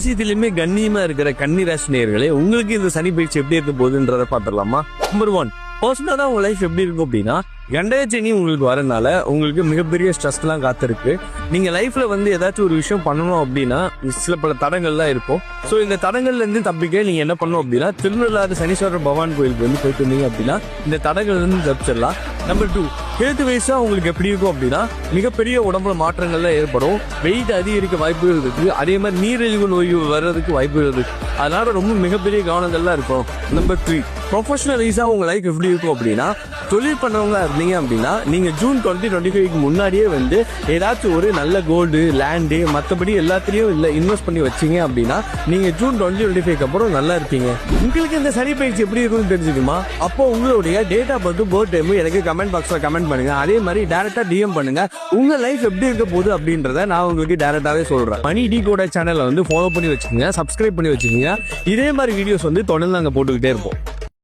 விஷயத்திலுமே கண்ணியமா இருக்கிற கன்னி ராசி நேயர்களே, உங்களுக்கு இந்த சனி பயிற்சி எப்படி இருக்க போகுதுன்றதை பார்த்துடலாமா? நம்பர் 1, பர்சனலா உங்க லைஃப் எப்படி இருக்கும் அப்படின்னா, கண்டய சனி உங்களுக்கு வரனால உங்களுக்கு மிகப்பெரிய ஸ்ட்ரெஸ்லாம் காத்திருக்கு. நீங்க லைஃப்ல ஏதாச்சும் ஒரு விஷயம் பண்ணணும் அப்படின்னா சில பல தடங்கள்லாம் இருக்கும். ஸோ இந்த தடங்கள்ல இருந்து தப்பிக்க நீங்க என்ன பண்ணணும் அப்படின்னா, திருநள்ளாறு சனீஸ்வரர் பகவான் கோயிலுக்கு போயிட்டு இருந்தீங்க அப்படின்னா இந்த தடங்கள்ல இருந்து தப்பிச்சிடலாம். நம்பர் 2, ஹெல்த் வைஸா உங்களுக்கு எப்படி இருக்கும் அப்படின்னா, மிகப்பெரிய உடம்புல மாற்றங்கள்லாம் ஏற்படும். வெயிட் அதிகரிக்க வாய்ப்புகள் இருக்கு. அதே மாதிரி நீரிழிவு நோய் வர்றதுக்கு வாய்ப்புகள் இருக்கு. அதனால ரொம்ப மிகப்பெரிய கவனங்கள்லாம் இருக்கும். நம்பர் 3, ப்ரொஃபஷனல் வைஸா உங்க லைஃப் எப்படி இருக்கும் அப்படின்னா, தொழில் பண்ணவங்க இருந்தீங்க அப்படின்னா நீங்க ஜூன் 2025 முன்னாடியே ஏதாச்சும் ஒரு நல்ல கோல்டு, லேண்டு, மற்றபடி எல்லாத்துலயும் இன்வெஸ்ட் பண்ணி வச்சீங்க அப்படின்னா நீங்க ஜூன் 2025 அப்புறம் நல்லா இருப்பீங்க. உங்களுக்கு இந்த சனி பயிற்சி எப்படி இருக்கும்னு தெரிஞ்சுக்குமா? அப்போ உங்களுடைய date of birth, birth time எனக்கு கமெண்ட் பாக்ஸ்ல கமெண்ட் பண்ணுங்க. அதே மாதிரி டைரக்டா டிஎம் பண்ணுங்க. உங்க லைஃப் எப்படி இருக்க போகுது அப்படின்றத நான் உங்களுக்கு டைரக்டாவே சொல்றேன். மணி டிகோடர் சேனலை ஃபாலோ பண்ணி வச்சுக்கோங்க, சப்ஸ்கிரைப் பண்ணி வச்சுக்கோங்க. இதே மாதிரி வீடியோஸ் தொடர்ந்து நாங்க போட்டுக்கிட்டே இருப்போம்.